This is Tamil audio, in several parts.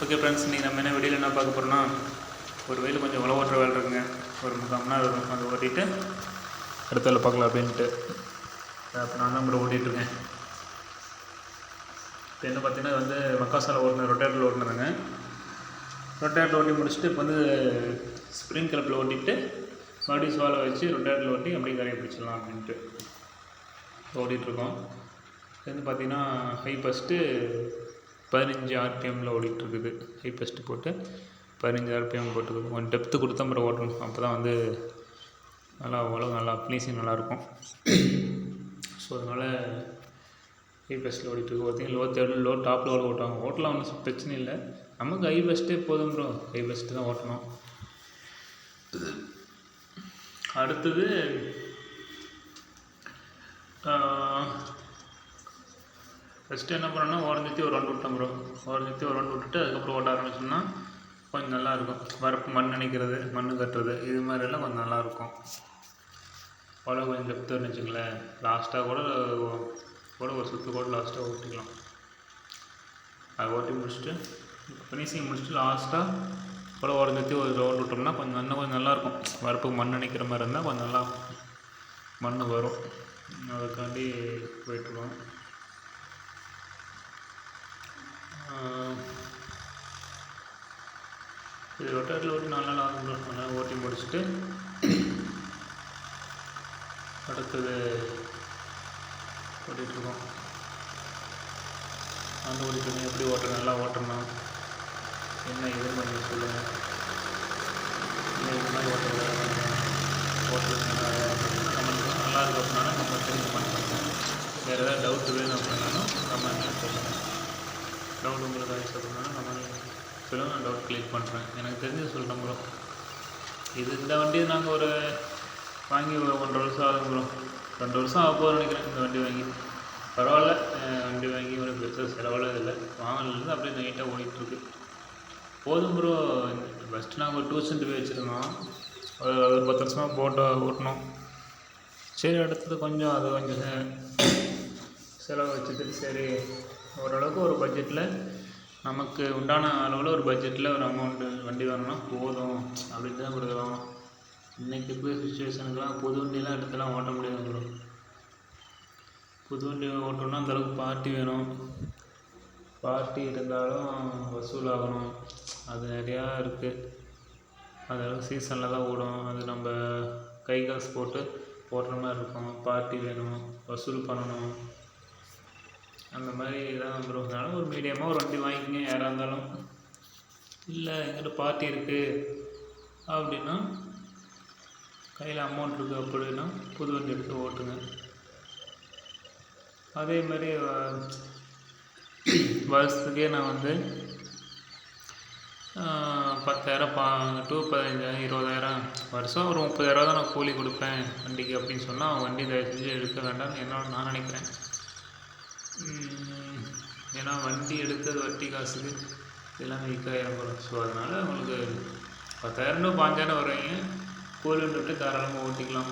ஓகே ஃப்ரெண்ட்ஸ், இன்றைக்கி நம்ம என்ன வெளியில் என்ன பார்க்க போகிறோன்னா, ஒரு வெயில் கொஞ்சம் உழவு ஓட்டுற வேலை இருக்குங்க. ஒரு 3/4 மணி நேரம் இருக்கும். அதை ஓட்டிட்டு அடுத்த வேலை பார்க்கலாம் அப்படின்ட்டு அப்போ நான் தான் கூட ஓட்டிகிட்ருக்கேன். இப்போ என்ன பார்த்தீங்கன்னா வந்து மக்காசாலை ஓட்டினேன், ரொட்டேட்டரில் ஓட்டினதுங்க. ரொட்டேட்டர் ஓட்டி முடிச்சுட்டு இப்போ வந்து ஸ்ப்ரிங் கிளப்பில் ஓட்டிட்டு மறுபடியும் சோலை வச்சு ரொட்டேட்டரில் ஓட்டி அப்படியே கரையை பிடிச்சிடலாம் அப்படின்ட்டு ஓட்டிகிட்ருக்கோம். இது வந்து பார்த்திங்கன்னா ஹை ஃபஸ்ட்டு 15 RPMல ஓடிட்டுருக்குது. ஹை ஃபஸ்ட்டு போட்டு 15 RPM போட்டுருக்குது. கொஞ்சம் டெப்த்து கொடுத்தா அப்புறம் ஓட்டணும். அப்போ தான் வந்து நல்லா உலகம் நல்லா ஃபினிஷிங் நல்லாயிருக்கும். ஸோ அதனால் ஹை ஃபஸ்ட்டில் ஓடிட்டுருக்கு. ஒருத்தங்க லோ தேர்டு லோ டாப் லெவலில் ஓட்டுவாங்க. ஓட்டலாம் ஒன்றும் பிரச்சனை இல்லை. நமக்கு ஹை ஃபஸ்ட்டே போதும் ப்ரோ. ஹை ஃபஸ்ட்டு தான் ஓட்டணும். அடுத்தது ஃபஸ்ட்டு என்ன பண்ணோன்னா ஓரஞ்சத்தி ஒரு ரவுண்ட் விட்டோம் ப்ரோ. ஓரஞ்சத்தி ஒரு ரவுண்ட் விட்டுட்டு அதுக்கப்புறம் ஓட்ட ஆரம்பிச்சோம்னா கொஞ்சம் நல்லாயிருக்கும். வரப்பு மண் நினைக்கிறது, மண் கட்டுறது, இது மாதிரிலாம் கொஞ்சம் நல்லாயிருக்கும். அவ்வளோ கொஞ்சம் டெப்த்துன்னு வச்சுங்களேன். லாஸ்ட்டாக கூட ஒரு சுற்று கூட லாஸ்ட்டாக ஓட்டிக்கலாம். அதை ஓட்டி முடிச்சுட்டு ஃபினிஷிங் முடிச்சுட்டு லாஸ்ட்டாக கூட ஓரஞ்சத்தி ஒரு ரவுண்ட் விட்டோம்னா இன்னும் கொஞ்சம் நல்லாயிருக்கும். வரப்புக்கு மண் நினைக்கிற மாதிரி இருந்தால் கொஞ்சம் நல்லா மண் வரும். அதுக்காண்டி போயிட்டுருக்கோம். இது ரொட்டேட்டரில் ஓட்டி 4 நாள் ஆகும். நல்லா ஓட்டி முடிச்சுட்டு அடுத்தது ஓட்டிகிட்ருக்கோம். அந்த ஓடிட்டு எப்படி ஓட்டணும், நல்லா ஓட்டணும் என்ன இதுன்னு கொஞ்சம் சொல்லுங்கள். இது மாதிரி ஓட்டுறது நம்மளுக்கு நல்லா இருக்கும் அப்படின்னா நம்ம தெரிஞ்சு பண்ணுறோம். வேறு ஏதாவது டவுட் வேணும் அப்படின்னாலும் நம்ம என்ன சொல்லுங்கள். டவுட் உங்களுக்கு ஆயிடுச்சு அப்படின்னா நம்ம சொல்லுங்கள், நான் டவுட் கிளியர் பண்ணுறேன். எனக்கு தெரிஞ்சு சொல்கிறேன் ப்ரோ. இந்த வண்டியை நாங்கள் ஒரு வாங்கி ஒரு 1.5 வருஷம் ஆகும் ப்ரோ. 2 வருஷம் ஆக போகுதுன்னு நினைக்கிறேன் இந்த வண்டி வாங்கி. பரவாயில்ல, வண்டி வாங்கி ஒரு பெருசாக செலவெல்லாம் இல்லை. வாங்கினதுலேருந்து அப்படியே நைட்டாக ஓடிட்டுருக்கு. போதும் ப்ரோ. ஃபஸ்ட்டு நாங்கள் ஒரு டியூஷன் போய் வச்சுருந்தோம். ஒரு 10 வருஷமாக ஓட்டினோம். சரி, அடுத்தது கொஞ்சம் அது கொஞ்சம் செலவு வச்சுட்டு சரி ஓரளவுக்கு ஒரு பட்ஜெட்டில் நமக்கு உண்டான அளவில் ஒரு பட்ஜெட்டில் ஒரு அமௌண்ட்டு வண்டி வாங்கினா போதும் அப்படின்ட்டு தான் கொடுக்குறோம். இன்றைக்கி இருக்கிற சுச்சுவேஷனுக்கெலாம் புது வண்டியெலாம் எடுத்துலாம் ஓட்ட முடியாது ப்ரோ. புது வண்டி ஓட்டணும்னா அந்தளவுக்கு பார்ட்டி வேணும். பார்ட்டி இருந்தாலும் வசூல் ஆகணும். அது நிறையா இருக்குது. அதளவுக்கு சீசனில் தான் ஓடும். அது நம்ம கை காசு போட்டு ஓட்டுற மாதிரி இருக்கும். பார்ட்டி வேணும், வசூல் பண்ணணும். அந்த மாதிரி தான் ப்ரோ. அதனால் ஒரு மீடியமாக ஒரு வண்டி வாங்கிக்கங்க யாராக இருந்தாலும். இல்லை எங்கிட்ட பார்ட்டி இருக்குது அப்படின்னா, கையில் அமௌண்ட் இருக்குது அப்படின்னா புது வண்டி எடுத்து ஓட்டுங்க. அதே மாதிரி வருஷத்துக்கே நான் வந்து 10,000 to 15,000 20,000 வருஷம் ஒரு 30,000 தான் நான் கூலி கொடுப்பேன் வண்டிக்கு அப்படின்னு சொன்னால் அவன் வண்டி தயவு செஞ்சு எடுக்க வேண்டாம்னு என்னோட நான் நினைக்கிறேன். ஏன்னா வண்டி எடுத்தது வட்டி காசுக்கு எல்லாமே விற்காயிரம் வரும். ஸோ அதனால் உங்களுக்கு 10,000 to 5,000 வருவீங்க. கூலி விட்டு தாராளமாக ஓட்டிக்கலாம்.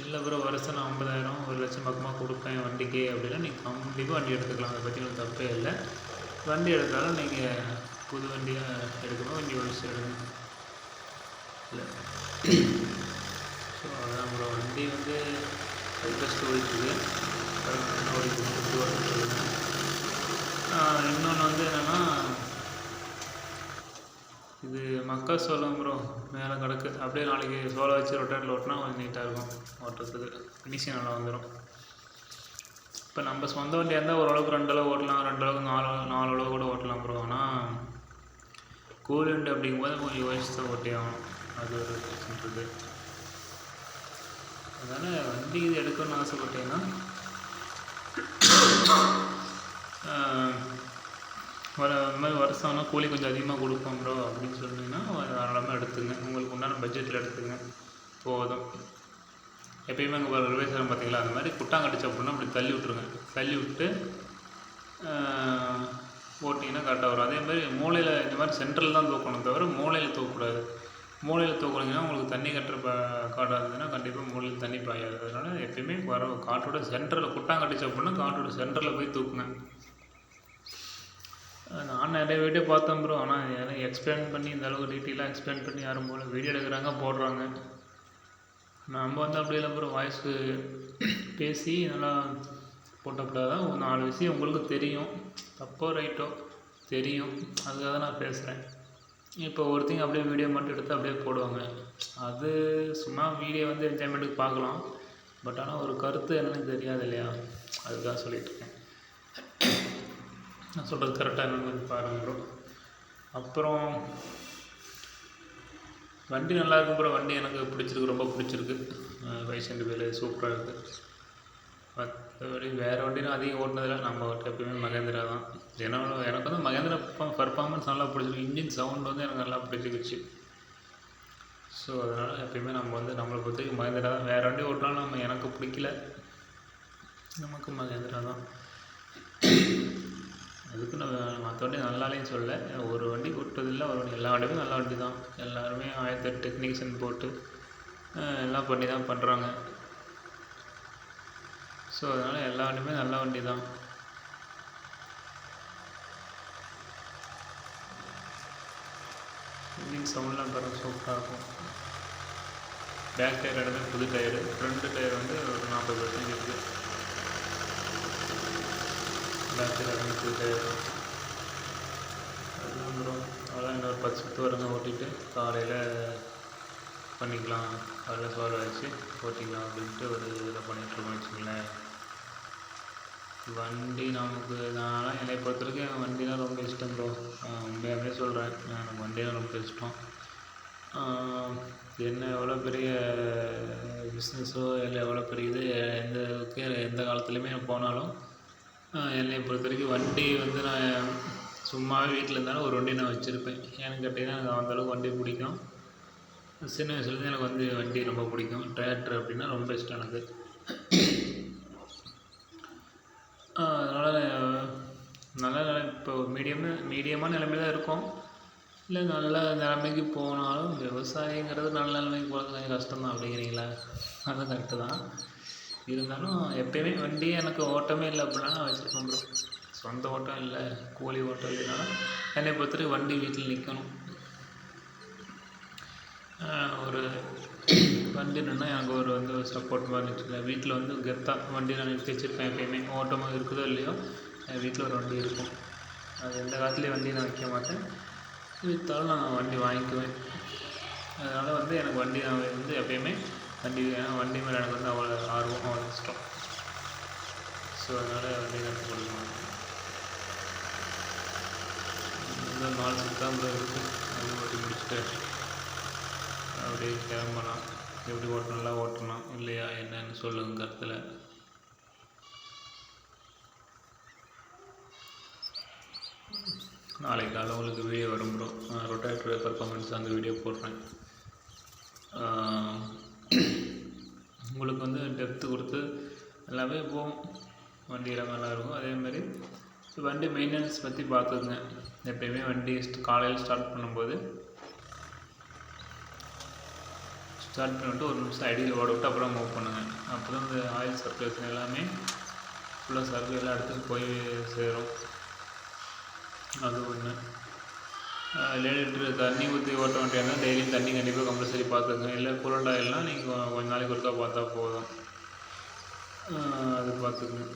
இல்லை ப்ரோ வருஷம் நான் 50,000 1,00,000 பக்கமாக கொடுப்பேன் வண்டிக்கு அப்படின்னா நீங்கள் கண்டிப்பாக வண்டி எடுத்துக்கலாம். அதை பற்றி உங்களுக்கு தப்பே இல்லை. வண்டி எடுத்தாலும் நீங்கள் புது வண்டியாக எடுக்கணும். வண்டி ஒழிச்சு எடுக்கணும் இல்லை. ஸோ அதான் ப்ரோ. வண்டி வந்து ஃபஸ்ட்டு ஓடிட்டுருக்கு. இன்னொன்று வந்து என்னென்னா இது மக்கா சோளம் ப்ரோ மேலே கிடக்கு. அப்படியே நாளைக்கு சோளம் வச்சு ரொட்டேட்டில் ஓட்டினா கொஞ்சம் நீட்டாக இருக்கும். ஓட்டுறதுக்கு ஃபினிஷிங் நல்லா வந்துடும். இப்போ நம்ம சொந்த வண்டியாக இருந்தால் ஓரளவுக்கு 2 அளவு ஓட்டலாம், 2 அளவுக்கு 4 அளவு கூட ஓட்டலாம் ப்ரோ. ஆனால் கூலி வண்டி அப்படிங்கும்போது கொஞ்சம் யோசிச்சு தான் ஓட்டி ஆகணும். அது ஒரு பிரச்சனை இருக்குது. அதனால் வண்டி இது எடுக்கணும்னு ஆசைப்பட்டீங்கன்னா இந்த மாதிரி வருஷம் ஆனால் கூலி கொஞ்சம் அதிகமாக கொடுப்போம் ப்ரோ அப்படின்னு சொன்னீங்கன்னா தாராளமாக எடுத்துங்க. உங்களுக்கு உண்டான பட்ஜெட்டில் எடுத்துங்க போதும். எப்பயுமே அங்கே ஒரு விவசாயம் பார்த்தீங்களா, அந்த மாதிரி குட்டாங்கடிச்சு அப்படின்னா அப்படி தள்ளி விட்ருங்க. தள்ளி விட்டு ஓட்டிங்கன்னா கரெக்டாக வரும். அதே மாதிரி மூளையில் இந்த மாதிரி சென்ட்ரல் தான் தூக்கணும் தவிர மூளையில் தூக்கக்கூடாது. மூளையில் தூக்குனீங்கன்னா உங்களுக்கு தண்ணி கட்டுற காட்டாதுன்னா கண்டிப்பாக மூளையில் தண்ணி பாயாது. அதனால் எப்பயுமே காட்டோட சென்டரில் குட்டாங்கடிச்சு அப்படின்னா காட்டோட சென்டரில் போய் தூக்குங்க. நான் நிறைய வீடியோ பார்த்தேன் ப்ரோ. ஆனால் யாரும் எக்ஸ்பிளைன் பண்ணி இந்த அளவுக்கு டீட்டெயிலாக எக்ஸ்பிளைன் பண்ணி யாரும் போல. வீடியோ எடுக்கிறாங்க போடுறாங்க. நம்ம வந்து அப்படி இல்லை ப்ரோ. வாய்ஸ்க்கு பேசி நல்லா போட்டப்பட தான் ஒரு 4 விஷயம் உங்களுக்கு தெரியும். தப்போ ரைட்டோ தெரியும். அதுக்காக தான் நான் பேசுகிறேன். இப்போ ஒருத்தங்க அப்படியே வீடியோ மட்டும் எடுத்து அப்படியே போடுவாங்க. அது சும்மா வீடியோ வந்து என்ஜாய்மெண்ட்டுக்கு பார்க்கலாம். பட் ஆனால் ஒரு கருத்து என்னன்னு தெரியாது இல்லையா? அதுக்காக சொல்லிகிட்ருக்கேன். நான் சொல்கிறது கரெக்டாக என்னன்னு கொஞ்சம் பாருங்கள் ப்ரோ. அப்புறம் வண்டி நல்லா இருக்கும் ப்ரோ. வண்டி எனக்கு பிடிச்சிருக்கு, ரொம்ப பிடிச்சிருக்கு. 5 சூப்பராக இருக்குது. மற்றபடி வேறு வண்டி நான் அதிகம் ஓட்டினதில்லை. நம்ம எப்பயுமே மகேந்திரா தான். ஏன்னா எனக்கு வந்து மகேந்திரா பர்ஃபார்மன்ஸ் நல்லா பிடிச்சிருக்கு. இன்ஜின் சவுண்ட் வந்து எனக்கு நல்லா பிடிச்சிக்கிச்சு. ஸோ அதனால் எப்பயுமே நம்ம வந்து நம்மளை பொறுத்தவரைக்கும் மகேந்திரா தான். வேறு வண்டி ஓட்டினாலும் நம்ம எனக்கு பிடிக்கல, நமக்கு மகேந்திரா தான். அதுக்கு நான் மற்ற வண்டி நல்லாலேயும் சொல்லலை. ஒரு வண்டி விட்டதில்லை, ஒரு வண்டி எல்லா வண்டியுமே நல்ல வண்டி தான். எல்லாருமே 1008 டெக்னீஷியன் போட்டு எல்லாம் பண்ணி தான் பண்ணுறாங்க. ஸோ அதனால் எல்லா வண்டியுமே நல்ல வண்டி தான். இன்ஜின் சவுண்ட்லாம் பாருங்கள் சூப்பராக இருக்கும். பேக் டயர் இடமே புது டயரு. ஃப்ரண்ட் டயர் வந்து ஒரு 40% இருக்குது. பேக் டயர் இடமே புது டயர். அதுதான் ப்ரோ. அதெல்லாம் இன்னொரு 10 சுற்று வருங்க ஓட்டிகிட்டு காலையில் பண்ணிக்கலாம். காலையில் சோறு வச்சு ஓட்டிக்கலாம் அப்படின்ட்டு ஒரு இதில் பண்ணிகிட்ருக்கோம் வச்சுங்களேன். வண்டி நமக்கு நான்லாம் என்னை பொறுத்தவரைக்கும் என் வண்டிலாம் ரொம்ப இஷ்டம் ப்ரோ. உண்மையாகவே சொல்கிறேன். எனக்கு வண்டிலாம் ரொம்ப இஷ்டம். என்ன எவ்வளோ பெரிய பிஸ்னஸோ இல்லை எவ்வளோ பெரிய இது எந்த காலத்துலேயுமே போனாலும் என்னை பொறுத்த வரைக்கும் வண்டி வந்து நான் சும்மாவே வீட்டில் இருந்தாலும் ஒரு வண்டி நான் வச்சுருப்பேன். ஏன்னு கேட்டிங்கன்னா எனக்கு அந்தளவுக்கு வண்டி பிடிக்கும். சின்ன வயசுலேருந்து எனக்கு வந்து வண்டி ரொம்ப பிடிக்கும். டிராக்டர் அப்படின்னா ரொம்ப இஷ்டம் எனக்கு. அதனால் நல்ல இப்போ மீடியமான நிலைமையில் தான் இருக்கும். இல்லை நல்ல நிலைமைக்கு போனாலும் விவசாயிங்கிறது நல்ல நிலைமைக்கு போகிறது கொஞ்சம் கஷ்டம்தான் அப்படிங்கிறீங்களா? அதுவும் கரெக்டு தான். இருந்தாலும் எப்போயுமே வண்டியே எனக்கு ஓட்டமே இல்லை அப்படின்னா நான் வச்சுருப்பேன் ப்ரோ. சொந்த ஓட்டம் இல்லை, கூலி ஓட்டம் இல்லைனாலும் என்னை பொறுத்தவரைக்கும் வண்டி வீட்டில் நிற்கணும். ஒரு வண்டி நின்னா எனக்கு ஒரு வந்து சப்போர்ட் மாதிரி நிறுத்திருக்கேன். வீட்டில் வந்து கெத்தாக வண்டி நான் நிறுத்தி வச்சுருப்பேன். எப்பயுமே ஓட்டமாக இருக்குதோ இல்லையோ என் வீட்டில் ஒரு வண்டி இருக்கும். அது எந்த காலத்துலேயும் வண்டி நான் வைக்க மாட்டேன். விற்றாலும் நான் வண்டி வாங்கிக்குவேன். அதனால் வந்து எனக்கு வண்டி நான் வந்து எப்பயுமே வண்டி மேலே எனக்கு வந்து அவ்வளோ ஆர்வம், அவ்வளோ இஷ்டம். ஸோ அதனால் வண்டி நான் கொடுக்கணும். இன்னும் 4 சுற்று தான் இருக்குது. அது ஓட்டி முடிச்சுட்டு அப்படியே கிளம்பலாம். எப்படி ஓட்டணும், நல்லா ஓட்டணும் இல்லையா என்னன்னு சொல்லுங்க கருத்தில். நாளைக்கு காலை உங்களுக்கு வீடியோ வரும் ப்ரோ. ரொட்டேட்டர் பர்ஃபார்மன்ஸ் அந்த வீடியோ போடுறேன். உங்களுக்கு வந்து டெப்த்து கொடுத்து எல்லாமே போகும். வண்டி எல்லாமே நல்லா இருக்கும். அதேமாதிரி வண்டி மெயின்டெனன்ஸ் பற்றி பார்த்துக்குங்க. எப்பயுமே வண்டி காலையில் ஸ்டார்ட் பண்ணிவிட்டு ஒரு நிமிஷம் ஐடியில் ஓட விட்டு அப்புறம் மூவ் பண்ணுங்கள். அப்போ தான் இந்த ஆயில் சர்க்குலேஷன் எல்லாமே ஃபுல்லாக சர்வே எல்லா இடத்துக்கும் போய் சேரும். அது ஒன்று. 7 லிட்டரு தண்ணி ஊற்றி ஓட்ட வேண்டியதுனா டெய்லியும் தண்ணி கண்டிப்பாக கம்பல்சரி பார்த்துக்குங்க. இல்லை கூலண்ட் ஆயில்னால் நீங்கள் கொஞ்ச நாளைக்கு ஒருக்கா பார்த்தா போதும். அது பார்த்துக்குங்க.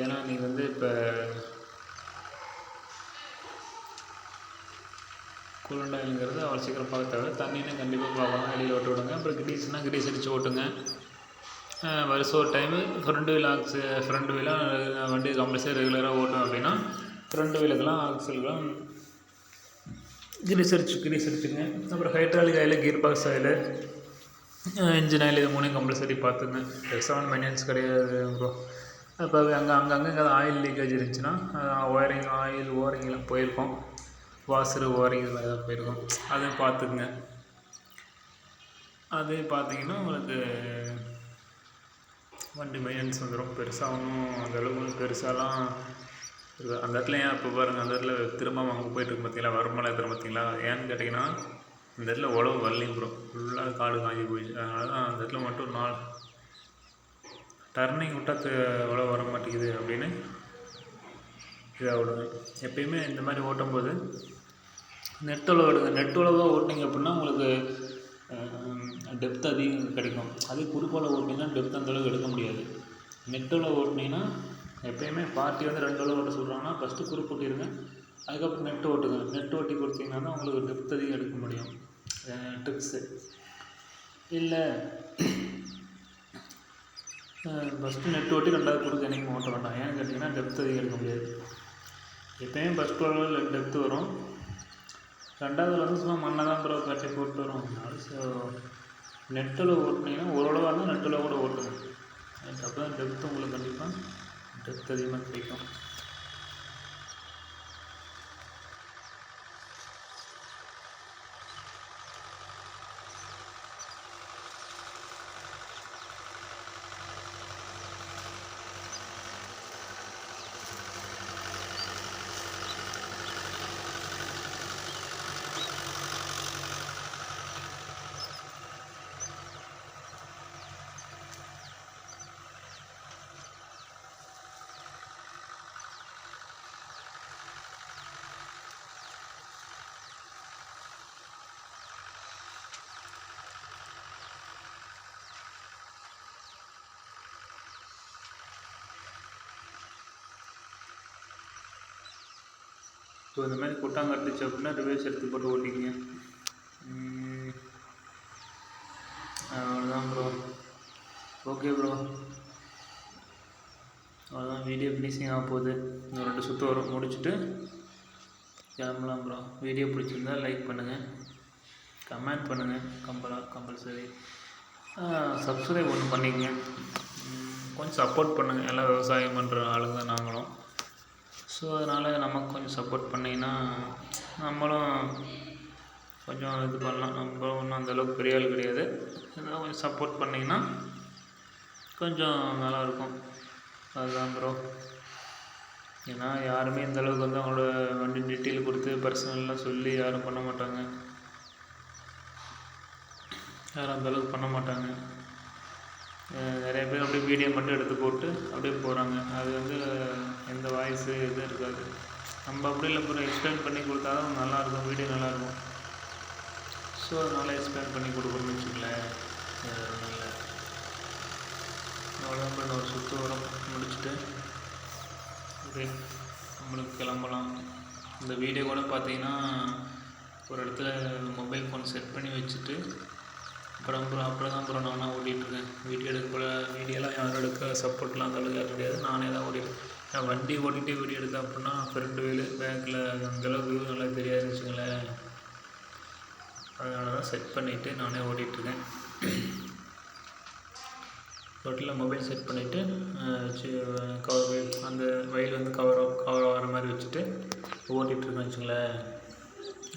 ஏன்னா நீங்கள் வந்து இப்போ கூலண்ட் ஆயிலுங்கிறது அவ்வளோ சீக்கிரம் பார்க்க தேவை. தண்ணின்னு கண்டிப்பாக பார்க்கணும். வெளியில் ஓட்ட விடுங்க. அப்புறம் கிரீஸ்னால் கிரீஸ் அடித்து ஓட்டுங்க. வருஷம் ஒரு டைமு ஃப்ரண்ட் வீலாக வண்டி கம்பல்சரி ரெகுலராக ஓட்டும் அப்படின்னா ஃப்ரண்ட் வீலுக்கெல்லாம் ஆக்சலுக்கெல்லாம் கிரீஸ் அடிச்சுங்க. அப்புறம் hydraulic oil, gear box oil, engine oil இது 3 கம்பல்சரி பார்த்துங்க. பெருசாக மெயின்டெனன்ஸ் கிடையாது ப்ரோ. அப்போ அங்கங்கே ஆயில் லீக்கேஜ் இருந்துச்சுன்னா ஆயில் ஓரிங்கெலாம் போயிருக்கோம். வாசரு ஓரிங்கில் ஏதாவது போயிருக்கோம். அதையும் பார்த்துக்குங்க. அதையும் பார்த்தீங்கன்னா உங்களுக்கு வண்டி மெயின்டெனன்ஸ் வந்துடும். பெருசாக ஒன்றும் அந்தளவுக்கு ஒன்றும் பெருசாலாம் இருக்குது. அந்த இடத்துல ஏன் இப்போ பாருங்கள், அந்த இடத்துல திரும்ப அங்கே போய்ட்டுருக்கு பார்த்தீங்களா, வருமலை ஏற்றுறோம் பார்த்தீங்களா. ஏன்னு கேட்டிங்கன்னா இந்த இடத்துல உழவு வரலையும் ப்ரோ. ஃபுல்லாக காடு காஞ்சி போயிடுச்சு. அதனால தான் அந்த இடத்துல மட்டும் டர்னிங் விட்டால் உழவு வர மாட்டேங்குது அப்படின்னு இதாக விடுங்க. எப்பயுமே இந்த மாதிரி ஓட்டும்போது நெட் உழவு எடுங்க. நெட் உழவாக ஓட்டினீங்க அப்படின்னா உங்களுக்கு டெப்த் அதிகம் கிடைக்கும். அதே குறுக்கோல ஓட்டினீங்கன்னா டெப்த் அந்தளவுக்கு எடுக்க முடியாது. நெட் உழவு ஓட்டினீங்கன்னா எப்பயுமே பார்ட்டி வந்து 2 உழவு ஓட்ட சொல்கிறாங்கன்னா ஃபஸ்ட்டு குறுக்கு ஓட்டிடுங்க, அதுக்கப்புறம் நெட் ஓட்டுங்க. நெட் ஓட்டி கொடுத்தீங்கன்னா தான் உங்களுக்கு டெப்த் அதிகம் எடுக்க முடியும். டிப்ஸு இல்லை ஃபஸ்ட்டு நெட் ஓட்டி 2வது குறுக்கு என்றைக்கும் ஓட்ட வேண்டாம். ஏன்னு கேட்டிங்கன்னா டெப்த் அதிகம் எடுக்க முடியாது. எப்பயும் ஃபஸ்ட் உழவில் டெப்த்து வரும், 2வது வந்து சும்மா மண்ணை தான் கட்டி போட்டு வரும். ஸோ நெட் உழவு ஓட்டினீங்கன்னா ஒரு உழவாக இருந்தால் நெட் உழவு கூட ஓட்டுங்க. அப்போ தான் டெப்த்து உங்களுக்கு கண்டிப்பாக டெப்த் அதிகமாக கிடைக்கும். ஸோ இந்த மாதிரி குட்டாங்க கட்டுச்சு அப்படின்னா ரிவர்ஸ் எடுத்து போட்டு ஓட்டிக்கிங்க. அவ்வளோதான் ப்ரோ. ஓகே ப்ரோ, அவ்வளோதான். வீடியோ ஃபினிஷிங் ஆக போகுது. இன்னும் 2 சுற்று வரும், முடிச்சுட்டு கிளம்பலாம் ப்ரோ. வீடியோ பிடிச்சிருந்தால் லைக் பண்ணுங்கள், கமெண்ட் பண்ணுங்கள், கம்பல்சரி சப்ஸ்கிரைப் ஒன்று பண்ணிக்கங்க. கொஞ்சம் சப்போர்ட் பண்ணுங்கள். எல்லாம் விவசாயம் பண்ணுற ஆளுங்க தான் நாங்களும். ஸோ அதனால் நமக்கு கொஞ்சம் சப்போர்ட் பண்ணிங்கன்னா நம்மளும் கொஞ்சம் இது பண்ணலாம். நம்ம ஒன்றும் அந்தளவுக்கு பெரிய ஆள் கிடையாது. இதெல்லாம் கொஞ்சம் சப்போர்ட் பண்ணிங்கன்னா கொஞ்சம் நல்லாயிருக்கும். அதுதான் ப்ரோ. ஏன்னா யாருமே இந்தளவுக்கு வந்து அவங்களோட வண்டி டீட்டெயில் கொடுத்து பர்சனல்லாம் சொல்லி யாரும் பண்ண மாட்டாங்க. யாரும் அந்தளவுக்கு பண்ண மாட்டாங்க. நிறைய பேர் அப்படியே வீடியோ மட்டும் எடுத்து போட்டு அப்படியே போகிறாங்க. அது வந்து எந்த வாய்ஸு எதுவும் இருக்காது. நம்ம அப்படி இல்லை ப்ரோ, எக்ஸ்பிளைன் பண்ணி கொடுத்தா தான் நல்லாயிருக்கும், வீடியோ நல்லாயிருக்கும். ஸோ அதனால் எக்ஸ்பிளைன் பண்ணி கொடுக்கணும்னு வச்சுக்கலேன். ஒன்றும் இல்லை, அவ்வளோதான் ப்ரோ. ஒரு சுற்று வரும், முடிச்சுட்டு அப்படியே நம்மளுக்கு கிளம்பலாம். இந்த வீடியோ கூட பார்த்தீங்கன்னா ஒரு இடத்துல மொபைல் ஃபோன் செட் பண்ணி வச்சுட்டு அப்புறம் தான் ப்ரோ நானாக ஓட்டிகிட்ருக்கேன். வீடியோலாம் யாரும் எடுக்க சப்போர்ட்லாம் அந்தளவுக்கு யாரும் கிடையாது. நானே தான் ஓட்டிகிட்டு. நான் வண்டி ஓட்டிகிட்டே வீடியோ எடுத்தேன் அப்படின்னா ஃப்ரண்ட் வீலு பேக்கில் அந்தளவுக்கு வியூ நல்லா தெரியாதுன்னு வச்சுங்களேன். அதனால தான் செட் பண்ணிவிட்டு நானே ஓட்டிகிட்ருக்கேன். டோட்டலாக மொபைல் செட் பண்ணிவிட்டு கவர் அந்த வயல் வந்து கவர் ஆகிற மாதிரி வச்சுட்டு ஓட்டிகிட்ருக்கேன்னு வச்சுங்களேன்.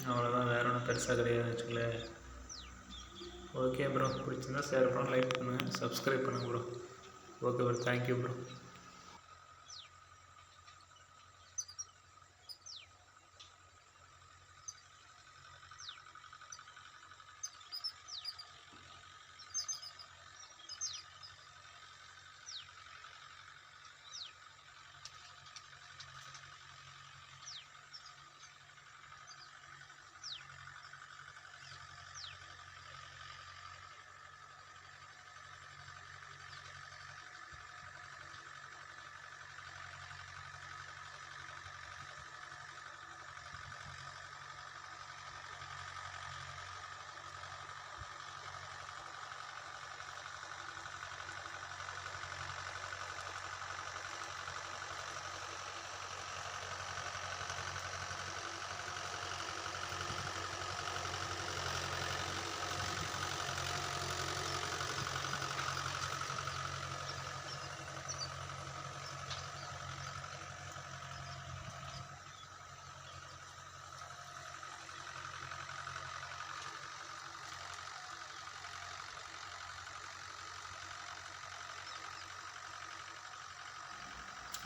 அவ்வளோதான், வேறு ஒன்றும் பெருசாக கிடையாதுன்னு வச்சுங்களேன். ஓகே ப்ரோ, பிடிச்சிருந்தா ஷேர் பண்ணுங்கள், லைக் பண்ணுங்கள், சப்ஸ்கிரைப் பண்ணுங்கள் bro. Okay bro, thank you bro.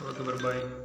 Okay, bye.